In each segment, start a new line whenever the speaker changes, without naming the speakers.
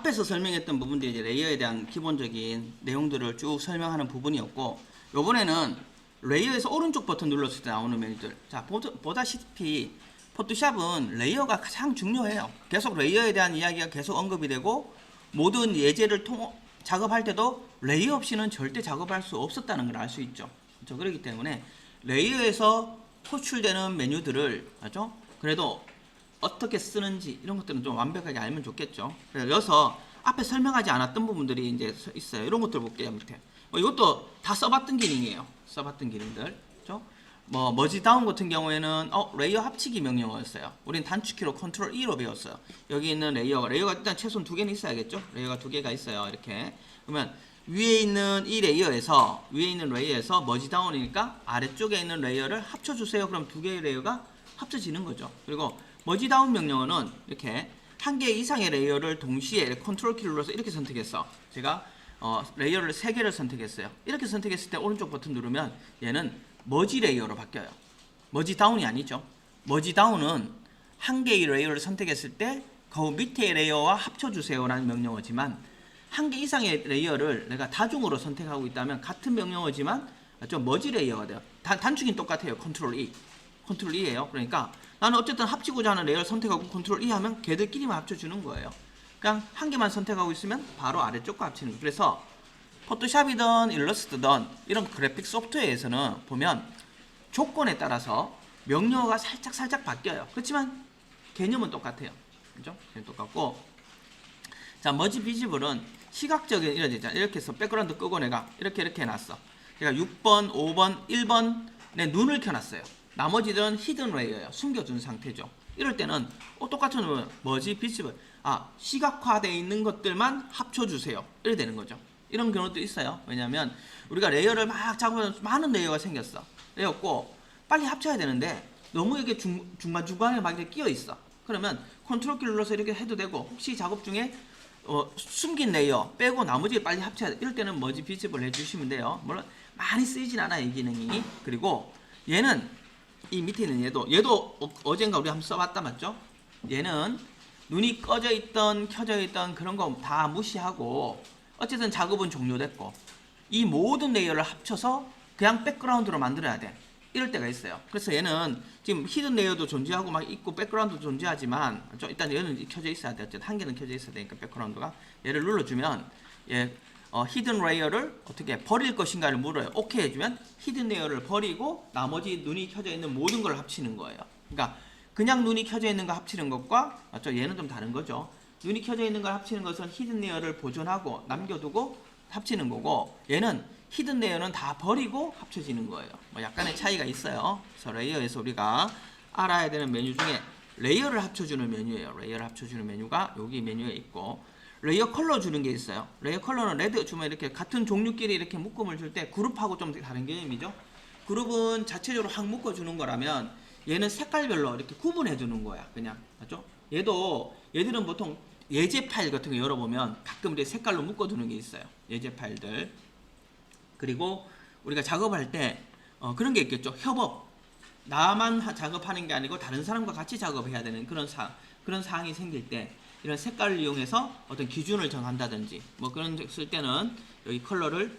앞에서 설명했던 부분들이 이제 레이어에 대한 기본적인 내용들을 쭉 설명하는 부분이었고, 요번에는 레이어에서 오른쪽 버튼 눌렀을 때 나오는 메뉴들. 자, 보다시피 포토샵은 레이어가 가장 중요해요. 계속 레이어에 대한 이야기가 계속 언급이 되고, 모든 예제를 작업할 때도 레이어 없이는 절대 작업할 수 없었다는 걸 알 수 있죠. 그렇죠? 그렇기 때문에 레이어에서 호출되는 메뉴들을, 맞죠? 그래도 어떻게 쓰는지 이런 것들은 좀 완벽하게 알면 좋겠죠. 그래서 여기서 앞에 설명하지 않았던 부분들이 이제 있어요. 이런 것들 볼게요. 밑에 이것도 다 써봤던 기능이에요. 써봤던 기능들. 그렇죠? 머지 다운 같은 경우에는 레이어 합치기 명령어였어요. 우린 단축키로 컨트롤 E로 배웠어요. 여기 있는 레이어가 일단 최소한 2개는 있어야겠죠. 레이어가 2개가 있어요. 이렇게. 그러면 위에 있는 이 레이어에서 머지 다운이니까 아래쪽에 있는 레이어를 합쳐주세요. 그럼 2개의 레이어가 합쳐지는 거죠. 그리고 머지 다운 명령어는 이렇게 1개 이상의 레이어를 동시에 컨트롤 키를 눌러서 이렇게 선택했어. 제가 레이어를 3개를 선택했어요. 이렇게 선택했을 때 오른쪽 버튼 누르면 얘는 머지 레이어로 바뀌어요. 머지 다운이 아니죠. 머지 다운은 1개의 레이어를 선택했을 때 그 밑에 레이어와 합쳐주세요 라는 명령어지만 1개 이상의 레이어를 내가 다중으로 선택하고 있다면 같은 명령어지만 좀 머지 레이어가 돼요. 단축이 똑같아요. 컨트롤 E. 컨트롤 E예요. 그러니까 나는 어쨌든 합치고자 하는 레이어를 선택하고 컨트롤 E 하면 걔들끼리만 합쳐주는 거예요. 그냥 1개만 선택하고 있으면 바로 아래쪽과 합치는 거예요. 그래서 포토샵이든 일러스트든 이런 그래픽 소프트웨어에서는 보면 조건에 따라서 명령어가 살짝 바뀌어요. 그렇지만 개념은 똑같아요. 그죠? 개념 똑같고, 자, 머지 비지블은 시각적인 이런 있잖아. 이렇게 해서 백그라운드 끄고 내가 이렇게 해놨어. 제가 6번, 5번, 1번에 눈을 켜놨어요. 나머지들은 히든 레이어예요. 숨겨둔 상태죠. 이럴 때는 똑같은 머지 비지블, 시각화되어 있는 것들만 합쳐주세요. 이렇게 되는 거죠. 이런 경우도 있어요. 왜냐하면 우리가 레이어를 막 작업하면 많은 레이어가 생겼어. 레이어고 빨리 합쳐야 되는데 너무 이게 중간중간에 막 이렇게 끼어 있어. 그러면 컨트롤 키 눌러서 이렇게 해도 되고, 혹시 작업 중에 숨긴 레이어 빼고 나머지 빨리 합쳐야 돼. 이럴 때는 머지 비지블 해주시면 돼요. 물론 많이 쓰이진 않아요, 이 기능이. 그리고 얘는 이 밑에 있는 얘도 어젠가 우리 한번 써봤다 맞죠? 얘는 눈이 꺼져 있던 켜져 있던 그런 거 다 무시하고 어쨌든 작업은 종료됐고 이 모든 레이어를 합쳐서 그냥 백그라운드로 만들어야 돼. 이럴 때가 있어요. 그래서 얘는 지금 히든 레이어도 존재하고 막 있고 백그라운드도 존재하지만 일단 얘는 켜져 있어야 돼. 어쨌든 1개는 켜져 있어야 되니까 백그라운드가. 얘를 눌러주면 얘 히든 레이어를 어떻게 버릴 것인가를 물어요. 오케이 해주면 히든 레이어를 버리고 나머지 눈이 켜져 있는 모든 걸 합치는 거예요. 그러니까 그냥 눈이 켜져 있는 거 합치는 것과 맞죠? 얘는 좀 다른 거죠. 눈이 켜져 있는 걸 합치는 것은 히든 레이어를 보존하고 남겨두고 합치는 거고, 얘는 히든 레이어는 다 버리고 합쳐지는 거예요. 약간의 차이가 있어요. 그래서 레이어에서 우리가 알아야 되는 메뉴 중에 레이어를 합쳐주는 메뉴예요. 레이어를 합쳐주는 메뉴가 여기 메뉴에 있고, 레이어 컬러 주는 게 있어요. 레이어 컬러는 레드 주면 이렇게 같은 종류끼리 이렇게 묶음을 줄 때 그룹하고 좀 다른 개념이죠. 그룹은 자체적으로 확 묶어주는 거라면 얘는 색깔별로 이렇게 구분해 주는 거야. 그냥 맞죠? 얘들은 보통 예제 파일 같은 거 열어보면 가끔 이렇게 색깔로 묶어두는 게 있어요. 예제 파일들. 그리고 우리가 작업할 때 그런 게 있겠죠. 협업. 나만 작업하는 게 아니고 다른 사람과 같이 작업해야 되는 그런 사항이 생길 때 이런 색깔을 이용해서 어떤 기준을 정한다든지 그런 쓸 때는 여기 컬러를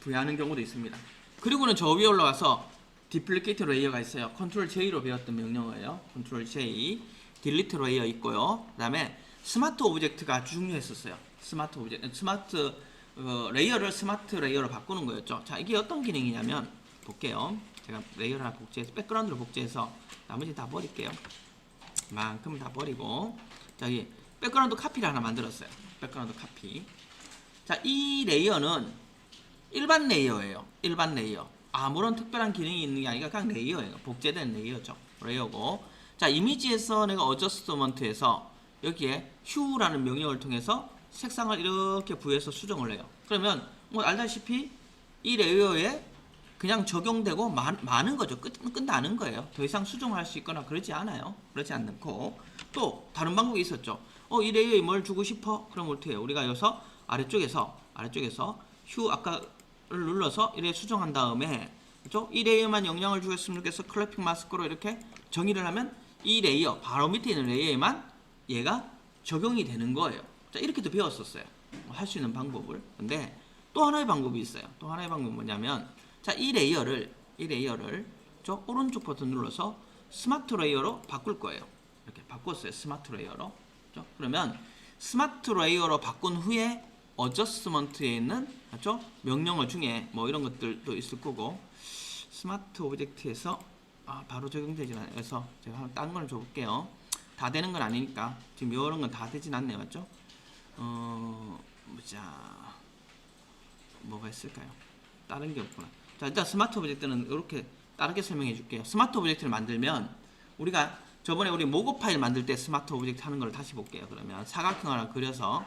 부여하는 경우도 있습니다. 그리고는 저 위에 올라가서 디플리케이트 레이어가 있어요. 컨트롤 J로 배웠던 명령어예요. 컨트롤 J, 딜리트 레이어 있고요. 그 다음에 스마트 오브젝트가 아주 중요했었어요. 레이어를 스마트 레이어로 바꾸는 거였죠. 자, 이게 어떤 기능이냐면 볼게요. 제가 레이어를 하나 복제해서 백그라운드를 복제해서 나머지 다 버릴게요. 만큼 다 버리고, 자, 이 백그라운드 카피를 하나 만들었어요. 백그라운드 카피. 자, 이 레이어는 일반 레이어예요. 일반 레이어. 아무런 특별한 기능이 있는 게 아니라 그냥 레이어예요. 복제된 레이어죠. 레이어고, 자, 이미지에서 내가 어저스트먼트에서 여기에 휴라는 명령을 통해서 색상을 이렇게 부여해서 수정을 해요. 그러면 알다시피 이 레이어에 그냥 적용되고 많은 거죠. 끝나는 거예요. 더 이상 수정할 수 있거나 그러지 않아요. 그렇지 않고, 또 다른 방법이 있었죠. 이 레이어에 뭘 주고 싶어? 그럼 어떻게 해요? 우리가 여기서 아래쪽에서 휴 아까를 눌러서 이렇게 수정한 다음에, 그렇죠? 이 레이어만 영향을 주겠으면 좋겠어. 클래픽 마스크로 이렇게 정의를 하면 이 레이어 바로 밑에 있는 레이어에만 얘가 적용이 되는 거예요. 자, 이렇게도 배웠었어요. 할 수 있는 방법을. 근데 또 하나의 방법이 있어요. 또 하나의 방법은 뭐냐면, 자, 이 레이어를 저 오른쪽 버튼 눌러서 스마트 레이어로 바꿀 거예요. 이렇게 바꿨어요. 스마트 레이어로. 그렇죠? 그러면 스마트 레이어로 바꾼 후에 어저스먼트에 있는, 그렇죠? 명령어 중에 뭐 이런 것들도 있을 거고, 스마트 오브젝트에서 바로 적용되진 않아요. 그래서 제가 한번 다른 걸 줘볼게요. 다 되는 건 아니니까 지금 이런 건 다 되진 않네요. 맞죠? 자, 뭐가 있을까요? 다른 게 없구나. 자, 일단 스마트 오브젝트는 이렇게 다르게 설명해 줄게요. 스마트 오브젝트를 만들면 우리가 저번에 우리 모고 파일 만들 때 스마트 오브젝트 하는 걸 다시 볼게요. 그러면 사각형 하나 그려서,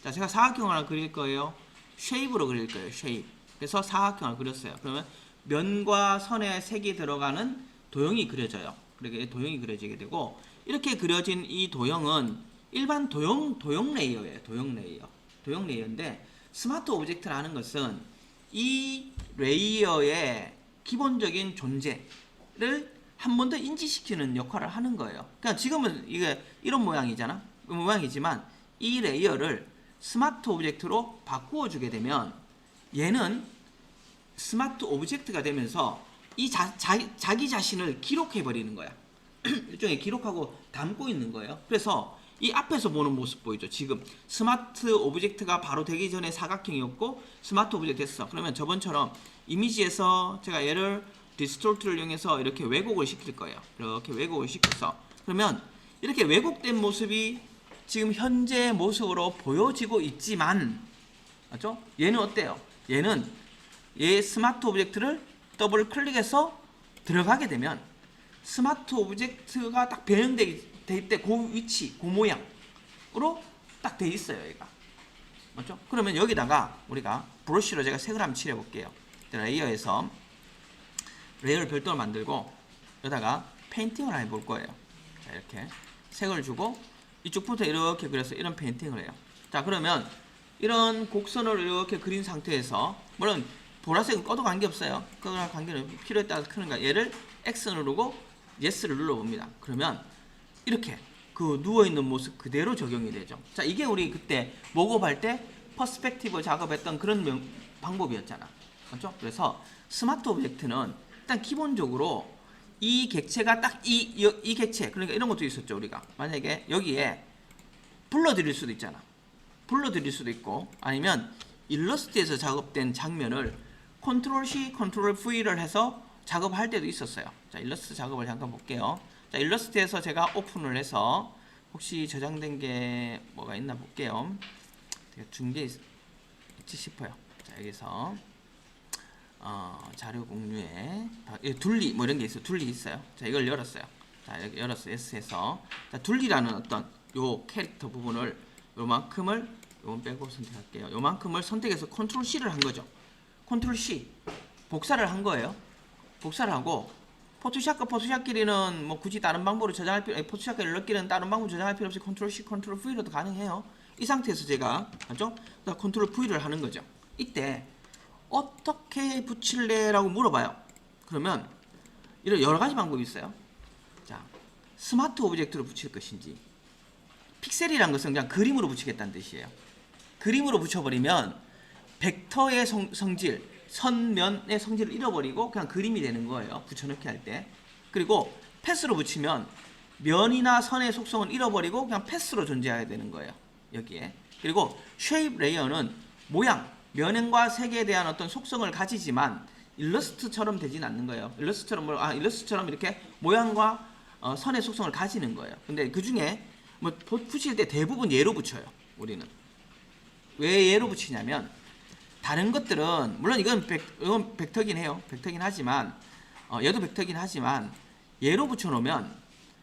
자, 제가 사각형 하나 그릴 거예요. 쉐입으로 그릴 거예요. 쉐입. 그래서 사각형 하나 그렸어요. 그러면 면과 선에 색이 들어가는 도형이 그려져요. 그렇게 도형이 그려지게 되고, 이렇게 그려진 이 도형은 일반 도형 레이어예요. 도형 레이어인데, 스마트 오브젝트라는 것은 이 레이어의 기본적인 존재를 한 번 더 인지시키는 역할을 하는 거예요. 그러니까 지금은 이게 이런 모양이지만 이 레이어를 스마트 오브젝트로 바꾸어 주게 되면 얘는 스마트 오브젝트가 되면서 이 자기 자신을 기록해 버리는 거야. 일종의 기록하고 담고 있는 거예요. 그래서 이 앞에서 보는 모습 보이죠? 지금 스마트 오브젝트가 바로 되기 전에 사각형이었고 스마트 오브젝트 했어. 그러면 저번처럼 이미지에서 제가 얘를 디스톨트를 이용해서 이렇게 왜곡을 시킬 거예요. 이렇게 왜곡을 시켜서, 그러면 이렇게 왜곡된 모습이 지금 현재 모습으로 보여지고 있지만, 맞죠? 얘는 어때요? 얘는 얘 스마트 오브젝트를 더블 클릭해서 들어가게 되면 스마트 오브젝트가 딱 변형될 때 그 위치, 그 모양으로 딱 돼 있어요. 얘가. 맞죠? 그러면 여기다가 우리가 브러쉬로 제가 색을 한번 칠해 볼게요. 레이어에서 레이어를 별도로 만들고 여기다가 페인팅을 해볼 거예요. 자, 이렇게 색을 주고 이쪽부터 이렇게 그려서 이런 페인팅을 해요. 자, 그러면 이런 곡선을 이렇게 그린 상태에서, 물론 보라색은 꺼도 관계없어요. 꺼도 관계는 필요에 따라서 크는가. 얘를 X 누르고 Yes를 눌러봅니다. 그러면 이렇게 그 누워있는 모습 그대로 적용이 되죠. 자, 이게 우리 그때 목업할 때 퍼스펙티브 작업했던 그런 방법이었잖아. 그렇죠? 그래서 스마트 오브젝트는 일단 기본적으로 이 객체가 딱 이 객체, 그러니까 이런 것도 있었죠. 우리가 만약에 여기에 불러드릴 수도 있잖아. 불러드릴 수도 있고, 아니면 일러스트에서 작업된 장면을 컨트롤 C, 컨트롤 V를 해서 작업할 때도 있었어요. 자, 일러스트 작업을 잠깐 볼게요. 자, 일러스트에서 제가 오픈을 해서 혹시 저장된 게 뭐가 있나 볼게요. 제가 준 게 있지 싶어요. 자, 여기서 자료 공유에 둘리 뭐 이런 게 있어요. 둘리 있어요. 자, 이걸 열었어요. 자, 이렇게 열었어요. S에서. 자, 둘리라는 어떤 요 캐릭터 부분을 요만큼을 요건 빼고 선택할게요. 요만큼을 선택해서 컨트롤 C를 한 거죠. 컨트롤 C 복사를 한 거예요. 복사를 하고 포토샵과 포토샵 길이는 뭐 굳이 다른 방법으로 저장할 필요, 포토샵 길이를 넣기는 다른 방법으로 저장할 필요 없이 컨트롤 C, 컨트롤 V로도 가능해요. 이 상태에서 제가 맞죠? 컨트롤 V를 하는 거죠. 이때 어떻게 붙일래라고 물어봐요. 그러면 이런 여러 가지 방법이 있어요. 자, 스마트 오브젝트로 붙일 것인지, 픽셀이란 것은 그냥 그림으로 붙이겠다는 뜻이에요. 그림으로 붙여버리면 벡터의 성질, 선면의 성질을 잃어버리고 그냥 그림이 되는 거예요. 붙여넣기 할 때. 그리고 패스로 붙이면 면이나 선의 속성을 잃어버리고 그냥 패스로 존재해야 되는 거예요. 여기에. 그리고 쉐입 레이어는 모양, 면과 색에 대한 어떤 속성을 가지지만 일러스트처럼 되진 않는 거예요. 일러스트처럼 이렇게 모양과 선의 속성을 가지는 거예요. 근데 그 중에 뭐 붙일 때 대부분 얘로 붙여요. 우리는. 왜 얘로 붙이냐면 다른 것들은 물론 이건 벡터긴 해요. 벡터긴 하지만 얘도 벡터긴 하지만 얘로 붙여놓으면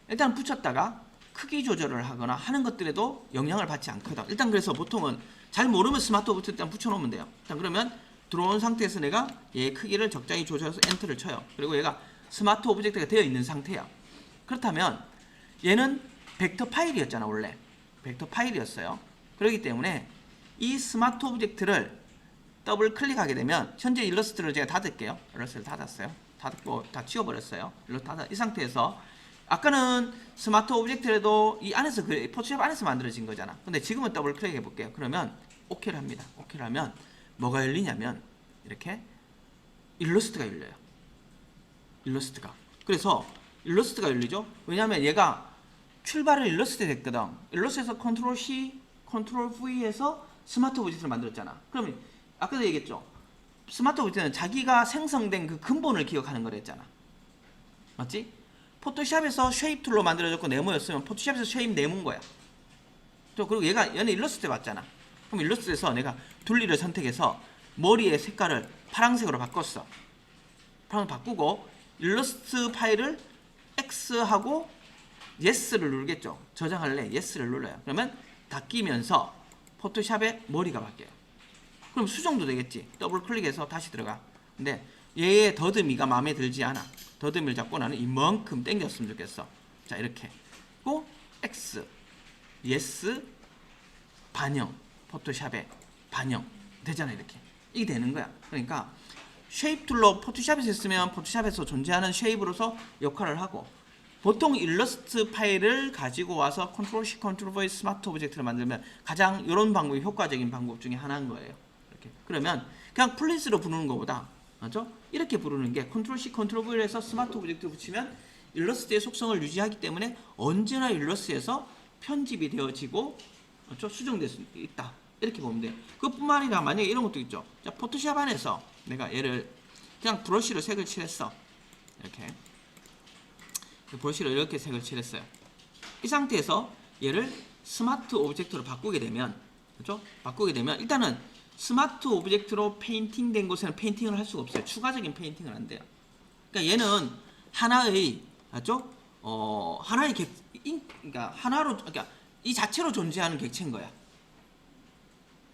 일단 붙였다가 크기 조절을 하거나 하는 것들에도 영향을 받지 않거든. 일단 그래서 보통은 잘 모르면 스마트 오브젝트 일단 붙여놓으면 돼요. 일단 그러면 들어온 상태에서 내가 얘의 크기를 적당히 조절해서 엔터를 쳐요. 그리고 얘가 스마트 오브젝트가 되어 있는 상태야. 그렇다면 얘는 벡터 파일이었잖아. 원래 벡터 파일이었어요. 그렇기 때문에 이 스마트 오브젝트를 더블 클릭하게 되면 현재 일러스트를 제가 닫을게요. 일러스트를 닫았어요. 닫고 다 지워버렸어요. 이 상태에서 아까는 스마트 오브젝트라도 이 안에서 포토샵 안에서 만들어진 거잖아. 근데 지금은 더블 클릭 해볼게요. 그러면 OK를 합니다. OK를 하면 뭐가 열리냐면 이렇게 일러스트가 열려요. 일러스트가. 그래서 일러스트가 열리죠. 왜냐하면 얘가 출발을 일러스트 됐거든. 일러스트에서 컨트롤 C, 컨트롤 V에서 스마트 오브젝트를 만들었잖아. 그러면 아까도 얘기했죠. 스마트 오브젝트는 자기가 생성된 그 근본을 기억하는 거라 했잖아. 맞지? 포토샵에서 쉐입 툴로 만들어졌고 네모였으면 포토샵에서 쉐입 네모인 거야. 또 그리고 얘는 일러스트에 봤잖아. 그럼 일러스트에서 내가 둘리를 선택해서 머리의 색깔을 파란색으로 바꿨어. 파란색 바꾸고 일러스트 파일을 X하고 Yes를 누르겠죠. 저장할래. Yes를 눌러요. 그러면 닫히면서 포토샵의 머리가 바뀌어요. 그럼 수정도 되겠지. 더블 클릭해서 다시 들어가. 근데 얘의 더듬이가 마음에 들지 않아. 더듬이를 잡고 나는 이만큼 당겼으면 좋겠어. 자, 이렇게. 고 X, Yes, 반영. 포토샵에 반영. 되잖아, 이렇게. 이게 되는 거야. 그러니까 쉐입 툴로 포토샵에서 했으면 포토샵에서 존재하는 쉐입으로서 역할을 하고, 보통 일러스트 파일을 가지고 와서 컨트롤 C, 컨트롤 V 스마트 오브젝트를 만들면 가장 이런 방법이 효과적인 방법 중에 하나인 거예요. 이렇게. 그러면 그냥 플릿으로 부르는 것보다, 맞죠? 이렇게 부르는 게 컨트롤 C, 컨트롤 V를 해서 스마트 오브젝트를 붙이면 일러스트의 속성을 유지하기 때문에 언제나 일러스트에서 편집이 되어지고, 맞죠? 수정될 수 있다. 이렇게 보면 돼요. 그것뿐만 아니라 만약에 이런 것도 있죠. 자, 포토샵 안에서 내가 얘를 그냥 브러쉬로 색을 칠했어. 이렇게. 브러쉬로 이렇게 색을 칠했어요. 이 상태에서 얘를 스마트 오브젝트로 바꾸게 되면, 그렇죠? 바꾸게 되면 일단은 스마트 오브젝트로 페인팅 된 곳에는 페인팅을 할 수가 없어요. 추가적인 페인팅은 안 돼요. 그러니까 얘는 하나의, 맞죠? 하나의 그러니까 하나로, 그러니까 이 자체로 존재하는 객체인 거야.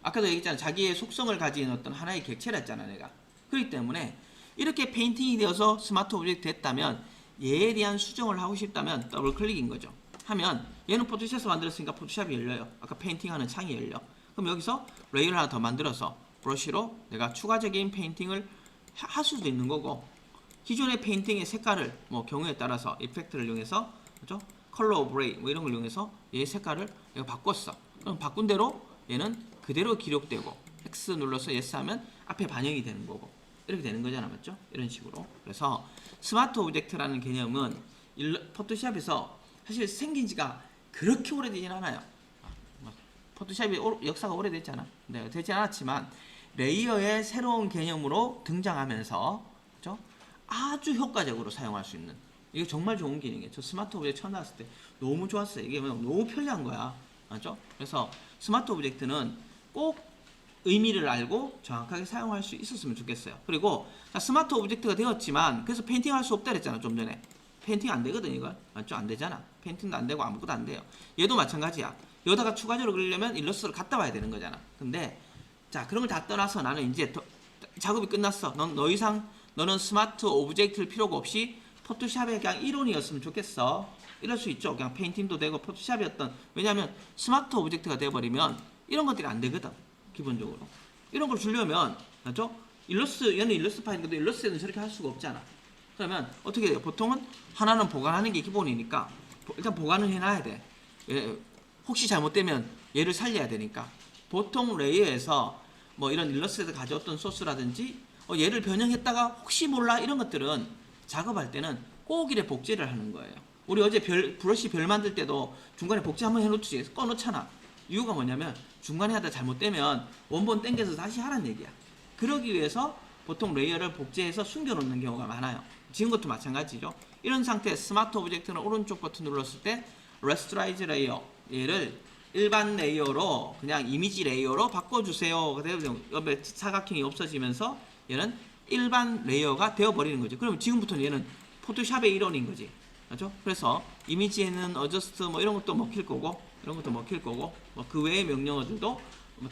아까도 얘기했잖아. 자기의 속성을 가진 어떤 하나의 객체라 했잖아, 내가. 그렇기 때문에 이렇게 페인팅이 되어서 스마트 오브젝트 됐다면, 얘에 대한 수정을 하고 싶다면 더블 클릭인 거죠. 하면 얘는 포토샵에서 만들었으니까 포토샵이 열려요. 아까 페인팅하는 창이 열려. 그럼 여기서 레이어를 하나 더 만들어서 브러쉬로 내가 추가적인 페인팅을 할 수도 있는 거고, 기존의 페인팅의 색깔을 뭐 경우에 따라서 이펙트를 이용해서, 그렇죠? 컬러 오브레이 뭐 이런 걸 이용해서 얘 색깔을 내가 바꿨어. 그럼 바꾼 대로 얘는 그대로 기록되고, X 눌러서 Yes 하면 앞에 반영이 되는 거고, 이렇게 되는 거잖아, 맞죠? 이런 식으로. 그래서 스마트 오브젝트라는 개념은 포토샵에서 사실 생긴 지가 그렇게 오래되진 않아요. 포토샵이 역사가 오래됐잖아. 네, 되지 않았지만 레이어의 새로운 개념으로 등장하면서, 그렇죠? 아주 효과적으로 사용할 수 있는, 이게 정말 좋은 기능이에요. 저 스마트 오브젝트 처음 나왔을 때 너무 좋았어요. 이게 너무 편리한 거야, 맞죠? 그래서 스마트 오브젝트는 꼭 의미를 알고 정확하게 사용할 수 있었으면 좋겠어요. 그리고 자, 스마트 오브젝트가 되었지만, 그래서 페인팅 할 수 없다 그랬잖아, 좀 전에. 페인팅 안 되거든, 이거. 맞죠? 안 되잖아. 페인팅도 안 되고 아무것도 안 돼요. 얘도 마찬가지야. 여기다가 추가적으로 그리려면 일러스트를 갖다 와야 되는 거잖아. 근데 자, 그런 걸 다 떠나서 나는 이제 작업이 끝났어. 너 이상 너는 스마트 오브젝트를 필요가 없이 포토샵의 그냥 이론이었으면 좋겠어. 이럴 수 있죠. 그냥 페인팅도 되고 포토샵이었던. 왜냐하면 스마트 오브젝트가 되어버리면 이런 것들이 안 되거든, 기본적으로. 이런 걸 주려면, 맞죠? 얘는 일러스트 파일인데 일러스트에는 저렇게 할 수가 없잖아. 그러면 어떻게 돼요? 보통은 하나는 보관하는 게 기본이니까 일단 보관을 해놔야 돼. 혹시 잘못되면 얘를 살려야 되니까. 보통 레이어에서 뭐 이런 일러스트에서 가져왔던 소스라든지 얘를 변형했다가 혹시 몰라 이런 것들은 작업할 때는 꼭 이래 복제를 하는 거예요. 우리 어제 브러쉬 별 만들 때도 중간에 복제 한번 해놓지, 꺼놓잖아. 이유가 뭐냐면 중간에 하다 잘못되면 원본 땡겨서 다시 하란 얘기야. 그러기 위해서 보통 레이어를 복제해서 숨겨놓는 경우가 많아요. 지금 것도 마찬가지죠. 이런 상태 스마트 오브젝트는 오른쪽 버튼 눌렀을 때 레스토라이즈 레이어, 얘를 일반 레이어로 그냥 이미지 레이어로 바꿔주세요. 그래서 옆에 사각형이 없어지면서 얘는 일반 레이어가 되어버리는 거죠. 그러면 지금부터는 얘는 포토샵의 일원인 거지, 맞죠? 그래서 이미지에는 어저스트 뭐 이런 것도 먹힐 거고, 이런 것도 먹힐 거고, 뭐 그 외의 명령어들도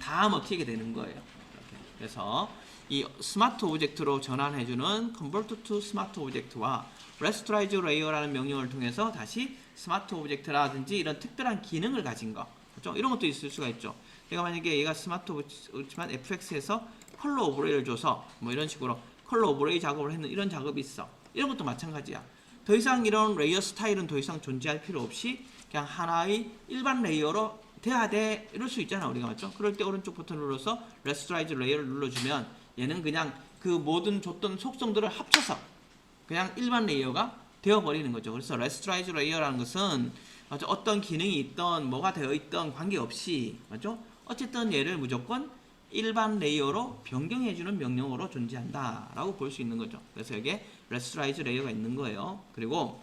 다 먹히게 되는 거예요. 이렇게. 그래서 이 스마트 오브젝트로 전환해주는 Convert to 스마트 오브젝트와 Rasterize Layer라는 명령을 통해서 다시 스마트 오브젝트라든지 이런 특별한 기능을 가진 거, 그렇죠? 이런 것도 있을 수가 있죠. 내가 만약에 얘가 스마트 오브젝트지만 FX에서 컬러 오버레이를 줘서 뭐 이런 식으로 컬러 오버레이 작업을 했는 이런 작업이 있어. 이런 것도 마찬가지야. 더 이상 이런 레이어 스타일은 더 이상 존재할 필요 없이 그냥 하나의 일반 레이어로 돼야 돼. 이럴 수 있잖아 우리가. 맞죠? 그럴 때 오른쪽 버튼 눌러서 레스토라이즈 레이어를 눌러주면 얘는 그냥 그 모든 줬던 속성들을 합쳐서 그냥 일반 레이어가 되어버리는 거죠. 그래서 레스토라이즈 레이어라는 것은 맞죠? 어떤 기능이 있던 뭐가 되어 있던 관계없이 맞죠? 어쨌든 얘를 무조건 일반 레이어로 변경해주는 명령어로 존재한다 라고 볼 수 있는 거죠. 그래서 여기에 레스토라이즈 레이어가 있는 거예요. 그리고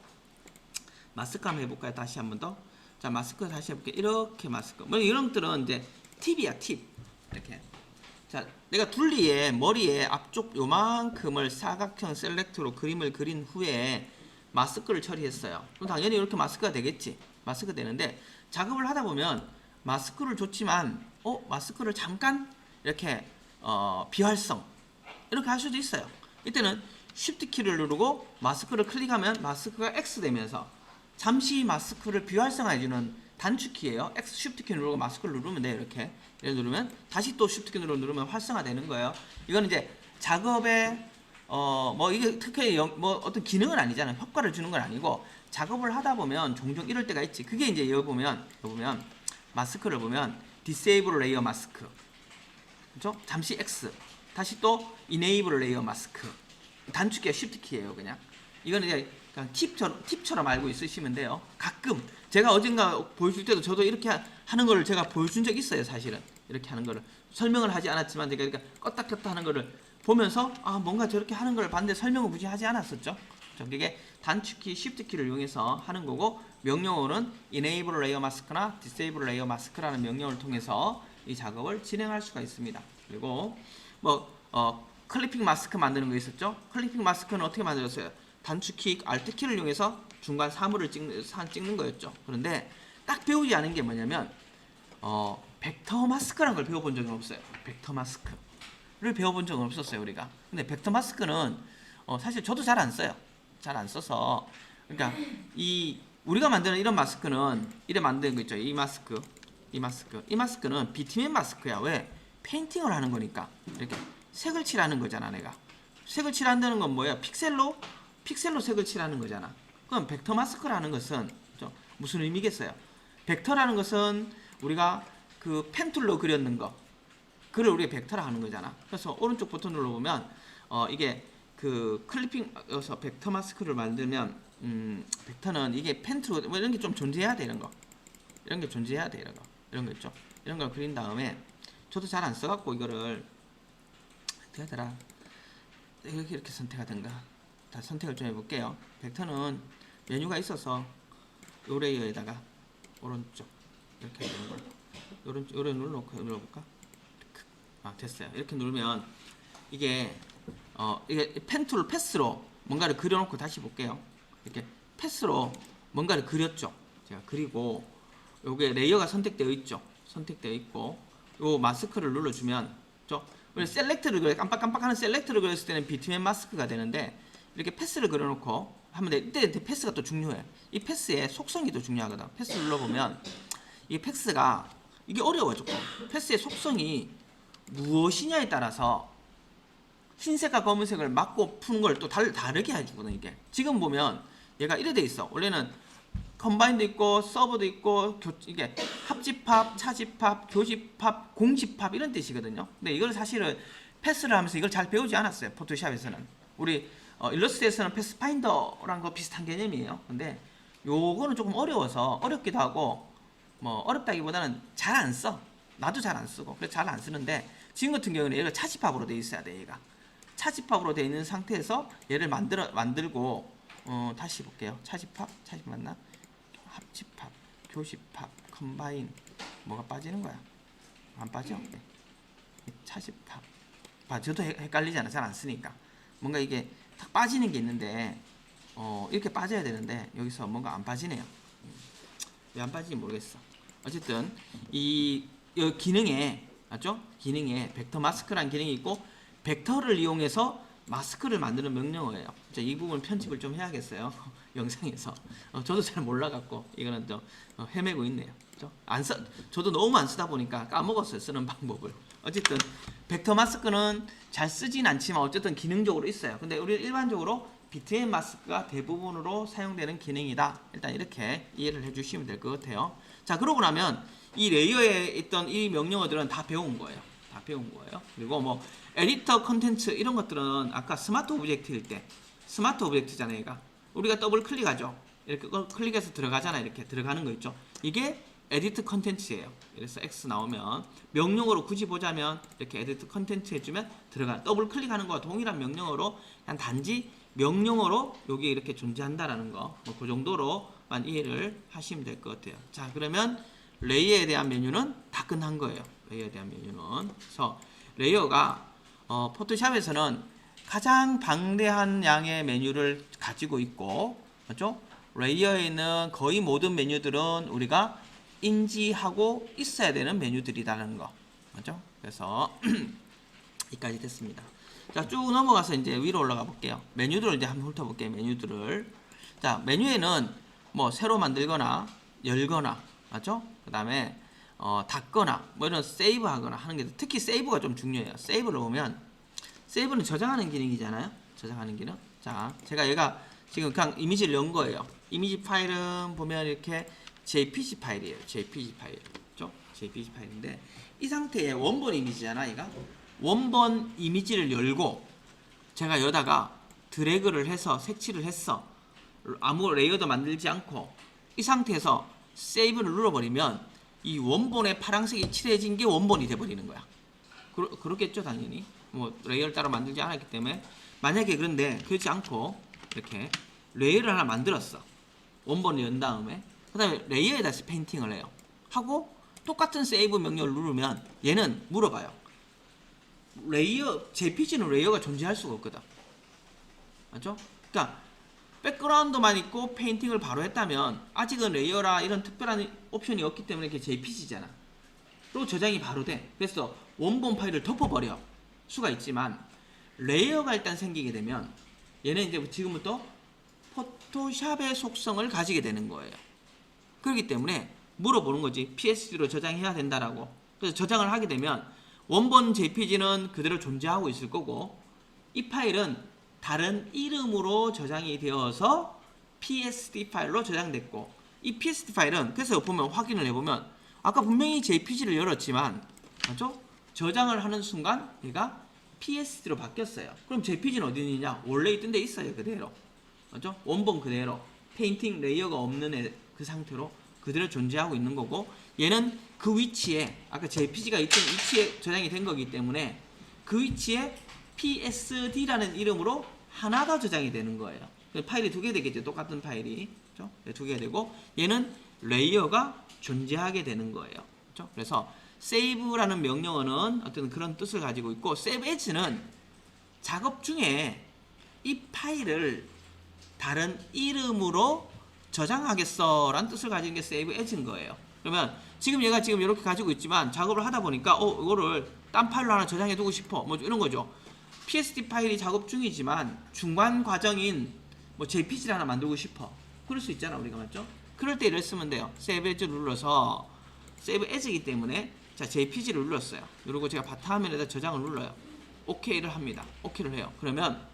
마스크 한번 해볼까요? 다시 한번 더. 자, 마스크 다시 해볼게요. 이렇게 마스크. 뭐 이런 것들은 이제 팁이야, 팁. 이렇게. 자, 내가 둘리에 머리에 앞쪽 요만큼을 사각형 셀렉트로 그림을 그린 후에 마스크를 처리했어요. 그럼 당연히 이렇게 마스크가 되겠지. 마스크 되는데 작업을 하다 보면 마스크를 줬지만 마스크를 잠깐 이렇게 비활성 이렇게 할 수도 있어요. 이때는 Shift 키를 누르고 마스크를 클릭하면 마스크가 X 되면서 잠시 마스크를 비활성화해주는 단축키예요. X Shift 키 누르고 마스크를 누르면 돼요. 이렇게 누르면 다시 또 Shift 키 누르면 활성화되는 거예요. 이건 이제 작업에 뭐 이게 특히 뭐 어떤 기능은 아니잖아요. 효과를 주는 건 아니고 작업을 하다 보면 종종 이럴 때가 있지. 그게 이제 여기 보면 마스크를 보면 Disable Layer 마스크, 그렇죠? 잠시 X, 다시 또 Enable Layer 마스크. 단축키가 Shift 키예요. 그냥 이거는 이제 그냥 팁처럼 알고 있으시면 돼요. 가끔 제가 어딘가 보여줄 때도 저도 이렇게 하는 거를 제가 보여준 적 있어요. 사실은 이렇게 하는 거를 설명을 하지 않았지만 제가 이렇게 껐다 켰다 하는 거를 보면서 뭔가 저렇게 하는 걸 봤는데 설명을 굳이 하지 않았었죠. 이게 단축키 Shift 키를 이용해서 하는 거고, 명령어는 Enable Layer Mask나 Disable Layer Mask라는 명령어를 통해서 이 작업을 진행할 수가 있습니다. 그리고 클리핑 마스크 만드는 거 있었죠. 클리핑 마스크는 어떻게 만들었어요? 단축키 Alt 키를 이용해서 중간 사물을 찍는 거였죠. 그런데 딱 배우지 않은 게 뭐냐면 벡터 마스크라는 걸 배워본 적은 없어요. 벡터 마스크를 배워본 적은 없었어요 우리가. 근데 벡터 마스크는 사실 저도 잘 안 써요. 잘 안 써서, 그러니까 우리가 만드는 이런 마스크는 이래 만드는 거 있죠. 이 마스크는 비트맵 마스크야. 왜? 페인팅을 하는 거니까. 이렇게 색을 칠하는 거잖아. 내가 색을 칠한다는 건 뭐야? 픽셀로 색을 칠하는 거잖아. 그럼 벡터 마스크라는 것은 무슨 의미겠어요? 벡터라는 것은 우리가 그 펜툴로 그렸는 거, 그걸 우리가 벡터라 하는 거잖아. 그래서 오른쪽 버튼 눌러보면 이게 그 클리핑에서 벡터 마스크를 만들면 벡터는 이게 펜툴로 뭐 이런 게 좀 존재해야 돼. 이런 게 존재해야 돼. 이런 거 있죠. 이런 걸 그린 다음에 저도 잘 안 써갖고 이거를 어떻게 하더라, 이렇게 선택하든가. 다 선택을 좀 해볼게요. 벡터는 메뉴가 있어서 요 레이어에다가 오른쪽 이렇게 되는 거예요. 요래 눌러볼까? 됐어요. 이렇게 누르면 이게 펜툴 패스로 뭔가를 그려놓고 다시 볼게요. 이렇게 패스로 뭔가를 그렸죠. 제가 그리고 요게 레이어가 선택되어 있죠. 선택되어 있고 요 마스크를 눌러주면 우리 셀렉트를 깜빡깜빡하는 셀렉트를 그렸을 때는 비트맵 마스크가 되는데, 이렇게 패스를 그려놓고 하면 돼. 이때 패스가 또 중요해. 이 패스의 속성이 또 중요하거든. 패스 눌러보면 이 패스가 이게 어려워 조금. 패스의 속성이 무엇이냐에 따라서 흰색과 검은색을 맞고 푸는 걸 또 다르게 해주거든. 이게 지금 보면 얘가 이래 돼 있어. 원래는 컴바인도 있고 서버도 있고 이게 합집합, 차집합, 교집합, 공집합 이런 뜻이거든요. 근데 이걸 사실은 패스를 하면서 이걸 잘 배우지 않았어요. 포토샵에서는. 우리 일러스트에서는 패스파인더랑 거 비슷한 개념이에요. 근데 요거는 조금 어려워서 어렵기도 하고, 뭐 어렵다기보다는 잘 안 써. 나도 잘 안 쓰고 그래서 잘 안 쓰는데, 지금 같은 경우는 얘가 차집합으로 돼 있어야 돼. 얘가 차집합으로 돼 있는 상태에서 얘를 만들고 다시 볼게요. 차집합 맞나? 합집합, 교집합, 컴바인, 뭐가 빠지는 거야? 안 빠져? 네. 차집합. 저도 헷갈리잖아. 잘 안 쓰니까. 뭔가 이게 탁 빠지는 게 있는데 이렇게 빠져야 되는데 여기서 뭔가 안 빠지네요. 왜 안 빠지는지 모르겠어. 어쨌든 이 기능에, 맞죠? 기능에 벡터 마스크라는 기능이 있고, 벡터를 이용해서 마스크를 만드는 명령어예요. 이 부분 편집을 좀 해야겠어요. 영상에서. 저도 잘 몰라갖고 이거는 좀 헤매고 있네요. 저도 너무 안 쓰다 보니까 까먹었어요. 쓰는 방법을. 어쨌든 벡터 마스크는 잘 쓰진 않지만 어쨌든 기능적으로 있어요. 근데 우리 일반적으로 비트앤 마스크가 대부분으로 사용되는 기능이다. 일단 이렇게 이해를 해주시면 될 것 같아요. 자, 그러고 나면 이 레이어에 있던 이 명령어들은 다 배운 거예요. 다 배운 거예요. 그리고 뭐 에디터 컨텐츠 이런 것들은 아까 스마트 오브젝트일 때 스마트 오브젝트잖아요. 얘가 우리가 더블 클릭하죠. 이렇게 클릭해서 들어가잖아요. 이렇게 들어가는 거 있죠. 이게 에디트 컨텐츠예요. 그래서 X 나오면 명령어로 굳이 보자면 이렇게 에디트 컨텐츠 해주면 들어가. 더블 클릭하는 거와 동일한 명령어로 그냥 단지 명령어로 여기 이렇게 존재한다라는 거, 뭐 그 정도로만 이해를 하시면 될 것 같아요. 자, 그러면 레이어에 대한 메뉴는 다 끝난 거예요. 레이어에 대한 메뉴는. 그래서 레이어가 포토샵에서는 가장 방대한 양의 메뉴를 가지고 있고, 맞죠? 레이어에 있는 거의 모든 메뉴들은 우리가 인지하고 있어야 되는 메뉴들이라는 거, 맞죠? 그래서 여기까지 됐습니다. 자, 쭉 넘어가서 이제 위로 올라가 볼게요. 메뉴들을 이제 한번 훑어볼게요. 메뉴들을. 자, 메뉴에는 뭐 새로 만들거나 열거나, 맞죠? 그 다음에 닫거나 뭐 이런 세이브 하거나 하는 게, 특히 세이브가 좀 중요해요. 세이브를 보면 세이브는 저장하는 기능이잖아요. 저장하는 기능. 자, 제가 얘가 지금 그냥 이미지를 연 거예요. 이미지 파일은 보면 이렇게 JPG 파일이에요. JPG 파일. 그죠? JPG 파일인데 이 상태의 원본 이미지잖아, 얘가. 원본 이미지를 열고 제가 여다가 드래그를 해서 색칠을 했어. 아무 레이어도 만들지 않고 이 상태에서 세이브를 눌러버리면 이 원본에 파란색이 칠해진 게 원본이 돼버리는 거야. 그렇겠죠, 당연히. 뭐 레이어를 따로 만들지 않았기 때문에. 만약에 그런데 그렇지 않고 이렇게 레이어를 하나 만들었어. 원본을 연 다음에 그 다음에 레이어에 다시 페인팅을 해요. 하고 똑같은 세이브 명령을 누르면 얘는 물어봐요. 레이어, JPG는 레이어가 존재할 수가 없거든. 맞죠? 그러니까 백그라운드만 있고 페인팅을 바로 했다면 아직은 레이어라 이런 특별한 옵션이 없기 때문에 이게 JPG잖아. 그리고 저장이 바로 돼. 그래서 원본 파일을 덮어버려 수가 있지만, 레이어가 일단 생기게 되면 얘는 이제 지금부터 포토샵의 속성을 가지게 되는 거예요. 그렇기 때문에 물어보는 거지. PSD로 저장해야 된다라고. 그래서 저장을 하게 되면 원본 JPG는 그대로 존재하고 있을 거고, 이 파일은 다른 이름으로 저장이 되어서 PSD 파일로 저장됐고, 이 PSD 파일은 그래서 보면 확인을 해보면 아까 분명히 JPG를 열었지만, 맞죠? 저장을 하는 순간 얘가 PSD로 바뀌었어요. 그럼 JPG는 어디 있느냐? 원래 있던 데 있어요. 그대로. 맞죠? 원본 그대로. 페인팅 레이어가 없는 그 상태로 그대로 존재하고 있는 거고, 얘는 그 위치에 아까 JPG가 있던 위치에 저장이 된 거기 때문에 그 위치에 PSD라는 이름으로 하나 더 저장이 되는 거예요. 파일이 두 개 되겠죠. 똑같은 파일이. 그렇죠? 두 개 되고, 얘는 레이어가 존재하게 되는 거예요. 그렇죠? 그래서 save라는 명령어는 어떤 그런 뜻을 가지고 있고, save as는 작업 중에 이 파일을 다른 이름으로 저장하겠어 라는 뜻을 가진 게 save as인 거예요. 그러면 지금 얘가 지금 이렇게 가지고 있지만 작업을 하다 보니까 이거를 딴 파일로 하나 저장해 두고 싶어, 뭐 이런 거죠. PSD 파일이 작업 중이지만 중간 과정인 뭐 JPG를 하나 만들고 싶어, 그럴 수 있잖아 우리가. 맞죠? 그럴 때 이를 쓰면 돼요. save as를 눌러서, save as이기 때문에 자 JPG를 눌렀어요. 그리고 제가 바탕화면에다 저장을 눌러요. OK를 합니다. OK를 해요. 그러면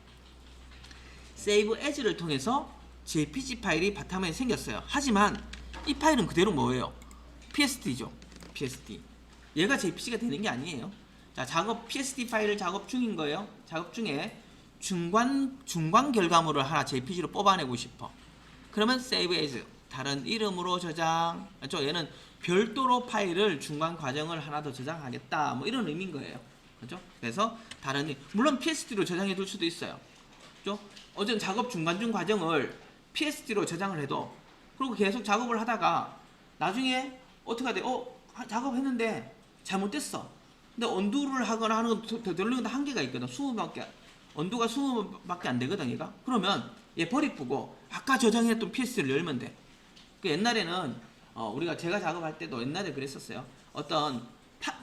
save as를 통해서 JPG 파일이 바탕화면에 생겼어요. 하지만 이 파일은 그대로 뭐예요? PSD죠. PSD. 얘가 JPG가 되는 게 아니에요. 자, PSD 파일을 작업 중인 거예요. 작업 중에 중간 결과물을 하나 JPG로 뽑아내고 싶어. 그러면 save as, 다른 이름으로 저장. 맞죠? 얘는 별도로 파일을 중간 과정을 하나 더 저장하겠다, 뭐 이런 의미인 거예요. 그렇죠? 그래서 물론 PSD로 저장해 둘 수도 있어요. 그렇죠? 어쨌든 작업 중간 과정을 PSD로 저장을 해도, 그리고 계속 작업을 하다가 나중에 어떻게 돼? 작업했는데 잘못됐어. 근데 언두를 하거나 하는 건 되돌리는 건 한계가 있거든. 언두가 20밖에 안 되거든, 얘가. 그러면 얘 버리고 아까 저장했던 PSD를 열면 돼. 그 옛날에는 제가 작업할 때도 옛날에 그랬었어요. 어떤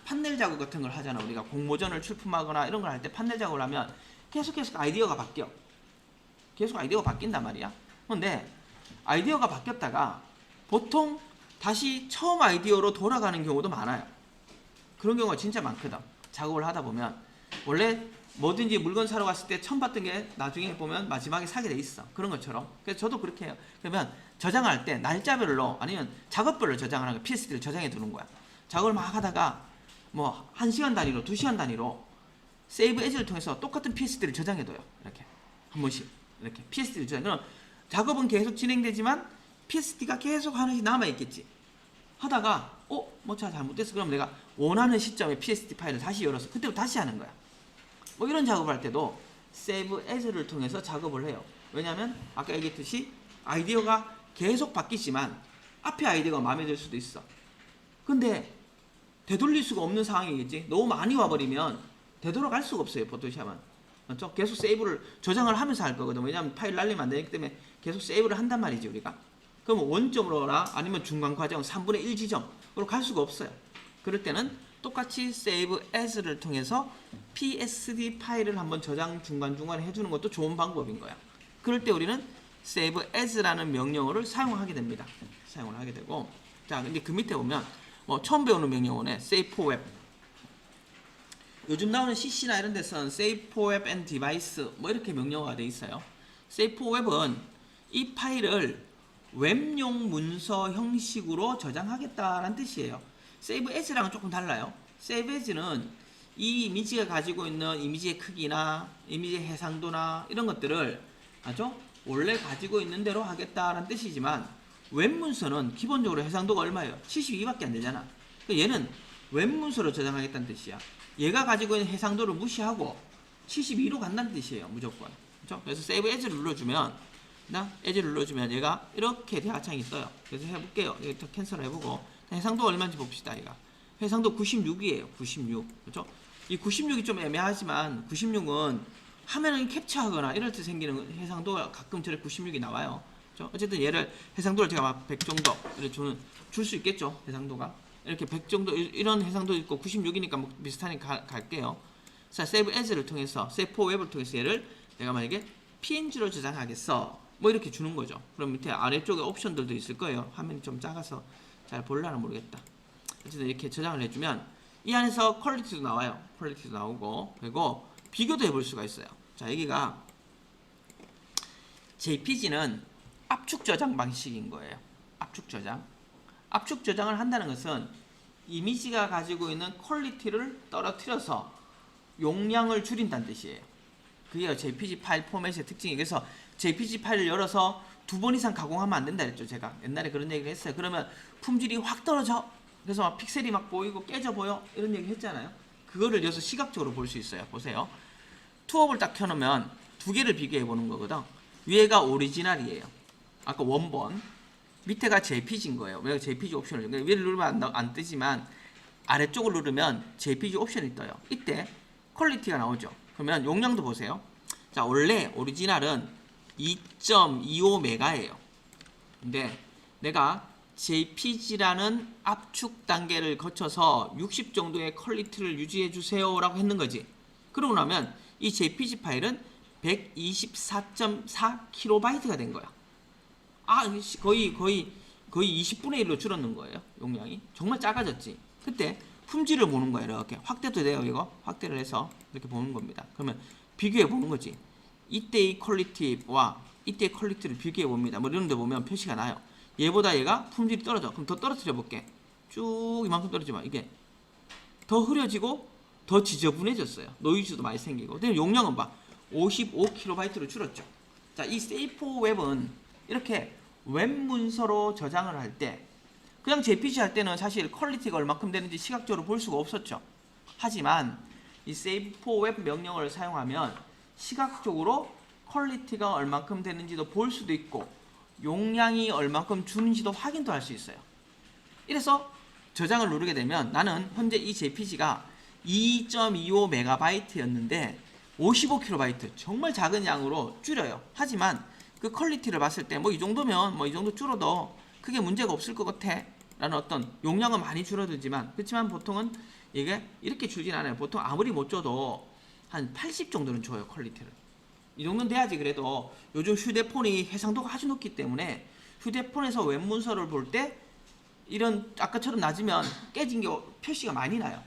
판넬 작업 같은 걸 하잖아. 우리가 공모전을 출품하거나 이런 걸 할 때 판넬 작업을 하면 계속 아이디어가 바뀌어. 계속 아이디어가 바뀐단 말이야. 그런데 아이디어가 바뀌었다가 보통 다시 처음 아이디어로 돌아가는 경우도 많아요. 그런 경우가 진짜 많거든. 작업을 하다 보면 원래 뭐든지 물건 사러 갔을 때 처음 봤던 게 나중에 보면 마지막에 사게 돼 있어. 그런 것처럼. 그래서 저도 그렇게 해요. 그러면 저장할 때 날짜별로 아니면 작업별로 저장하는 거야. PSD를 저장해 두는 거야. 작업을 막 하다가 뭐 1시간 단위로 2시간 단위로 세이브 에즈를 통해서 똑같은 PSD를 저장해둬요. 이렇게 한 번씩 이렇게 PSD를 저장. 그럼 작업은 계속 진행되지만 PSD가 계속 하나씩 남아있겠지. 하다가 뭐 차 잘못됐어. 그럼 내가 원하는 시점에 PSD 파일을 다시 열어서 그때부터 다시 하는 거야. 뭐 이런 작업을 할 때도 Save As를 통해서 작업을 해요. 왜냐하면 아까 얘기했듯이 아이디어가 계속 바뀌지만 앞에 아이디어가 마음에 들 수도 있어. 근데 되돌릴 수가 없는 상황이겠지. 너무 많이 와버리면 되돌아갈 수가 없어요. 포토샵은. 맞죠? 계속 세이브를 저장을 하면서 할 거거든. 왜냐하면 파일 날리면 안 되기 때문에 계속 세이브를 한단 말이지 우리가. 그럼 원점으로나 아니면 중간 과정 3분의 1 지점으로 갈 수가 없어요. 그럴 때는 똑같이 Save As를 통해서 PSD 파일을 한번 저장 중간중간에 해주는 것도 좋은 방법인 거야. 그럴 때 우리는 Save As라는 명령어를 사용하게 됩니다. 사용을 하게 되고, 자, 근데 그 밑에 보면 뭐 처음 배우는 명령어네. Save for Web. 요즘 나오는 CC나 이런 데서는 Save for Web and Device 뭐 이렇게 명령어가 돼 있어요. Save for Web은 이 파일을 웹용 문서 형식으로 저장하겠다라는 뜻이에요. Save As랑은 조금 달라요. Save As는 이 이미지가 가지고 있는 이미지의 크기나 이미지의 해상도나 이런 것들을 아죠? 원래 가지고 있는 대로 하겠다라는 뜻이지만 웹 문서는 기본적으로 해상도가 얼마예요? 72밖에 안 되잖아. 얘는 웹 문서로 저장하겠다는 뜻이야. 얘가 가지고 있는 해상도를 무시하고 72로 간다는 뜻이에요. 무조건. 그렇죠? 그래서 Save As를 눌러주면 As를 눌러주면 얘가 이렇게 대화창이 떠요. 그래서 해볼게요. 여기 캔슬 해보고 해상도 얼마인지 봅시다. 얘가 해상도 96이에요. 96. 그렇죠? 이 96이 좀 애매하지만 96은 화면을 캡처하거나 이럴 때 생기는 해상도가 가끔 저래 96이 나와요. 그렇죠? 어쨌든 얘를 해상도를 제가 막 100 정도 이렇게 줄 수 있겠죠. 해상도가 이렇게 100 정도 이런 해상도 있고 96이니까 뭐 비슷하니까 갈게요. 자, Save As를 통해서 Save for Web을 통해서 얘를 내가 만약에 PNG로 저장하겠어. 뭐 이렇게 주는 거죠. 그럼 밑에 아래쪽에 옵션들도 있을 거예요. 화면이 좀 작아서 잘 볼라나 모르겠다. 어쨌든 이렇게 저장을 해주면 이 안에서 퀄리티도 나와요. 퀄리티도 나오고 그리고 비교도 해볼 수가 있어요. 자, 여기가 JPG는 압축 저장 방식인 거예요. 압축 저장. 압축 저장을 한다는 것은 이미지가 가지고 있는 퀄리티를 떨어뜨려서 용량을 줄인다는 뜻이에요. 그게 JPG 파일 포맷의 특징이에요. 그래서 JPG 파일을 열어서 2번 이상 가공하면 안 된다 그랬죠. 제가 옛날에 그런 얘기를 했어요. 그러면 품질이 확 떨어져. 그래서 막 픽셀이 막 보이고 깨져 보여. 이런 얘기 했잖아요. 그거를 여기서 시각적으로 볼 수 있어요. 보세요. 투업을 딱 켜놓으면 두 개를 비교해 보는 거거든. 위에가 오리지널이에요. 아까 원본. 밑에가 JPG인 거예요. 왜 JPG 옵션을 위를 누르면 안 뜨지만 아래쪽을 누르면 JPG 옵션이 떠요. 이때 퀄리티가 나오죠. 그러면 용량도 보세요. 자, 원래 오리지널은 2.25메가예요. 근데 내가 JPG라는 압축 단계를 거쳐서 60 정도의 퀄리티를 유지해 주세요 라고 했는 거지. 그러고 나면 이 JPG 파일은 124.4KB 된 거야. 거의 20분의 1로 줄었는 거예요. 용량이. 정말 작아졌지. 그때 품질을 보는 거예요. 이렇게 확대도 돼요. 이거 확대를 해서 이렇게 보는 겁니다. 그러면 비교해 보는 거지. 이때의 퀄리티와 이때의 퀄리티를 비교해 봅니다. 뭐 이런 데 보면 표시가 나요. 얘보다 얘가 품질이 떨어져. 그럼 더 떨어뜨려 볼게. 쭉 이만큼 떨어지면 이게 더 흐려지고 더 지저분해졌어요. 노이즈도 많이 생기고. 근데 용량은 봐. 55KB로 줄었죠. 자, 이 Save for Web은 이렇게 웹 문서로 저장을 할 때 그냥 JPG 할 때는 사실 퀄리티가 얼마큼 되는지 시각적으로 볼 수가 없었죠. 하지만 이 Save for Web 명령어를 사용하면 시각적으로 퀄리티가 얼마큼 되는지도 볼 수도 있고 용량이 얼마큼 주는지도 확인도 할 수 있어요. 이래서 저장을 누르게 되면 나는 현재 이 JPG가 2.25MB였는데 55KB 정말 작은 양으로 줄여요. 하지만 그 퀄리티를 봤을 때 뭐 이 정도면 뭐 이 정도 줄어도 크게 문제가 없을 것 같아 라는 어떤 용량은 많이 줄어들지만 그렇지만 보통은 이게 이렇게 줄진 않아요. 보통 아무리 못 줘도 한 80 정도는 줘요. 퀄리티를. 이 정도는 돼야지. 그래도 요즘 휴대폰이 해상도가 아주 높기 때문에 휴대폰에서 웹 문서를 볼 때 이런 아까처럼 낮으면 깨진 게 표시가 많이 나요.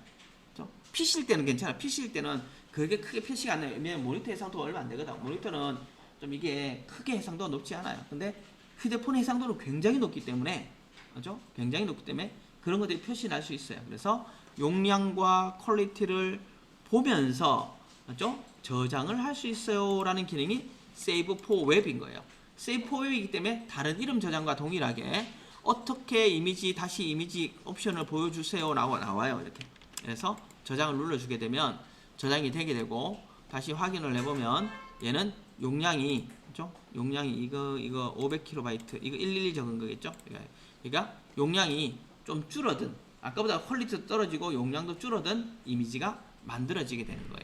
PC일 때는 괜찮아. PC일 때는 그게 크게 표시가 안 나요. 왜냐면 모니터 해상도가 얼마 안 되거든. 모니터는 좀 이게 크게 해상도가 높지 않아요. 근데 휴대폰 해상도는 굉장히 높기 때문에, 그죠? 굉장히 높기 때문에 그런 것들이 표시 날 수 있어요. 그래서 용량과 퀄리티를 보면서, 그죠? 저장을 할 수 있어요라는 기능이 Save for Web인 거예요. Save for Web이기 때문에 다른 이름 저장과 동일하게 어떻게 다시 이미지 옵션을 보여주세요라고 나와요. 이렇게. 그래서 저장을 눌러주게 되면 저장이 되게 되고, 다시 확인을 해보면 얘는 용량이, 그죠? 용량이 이거 500KB, 이거 112 적은 거겠죠? 그러니까 용량이 좀 줄어든, 아까보다 퀄리티도 떨어지고 용량도 줄어든 이미지가 만들어지게 되는 거예요.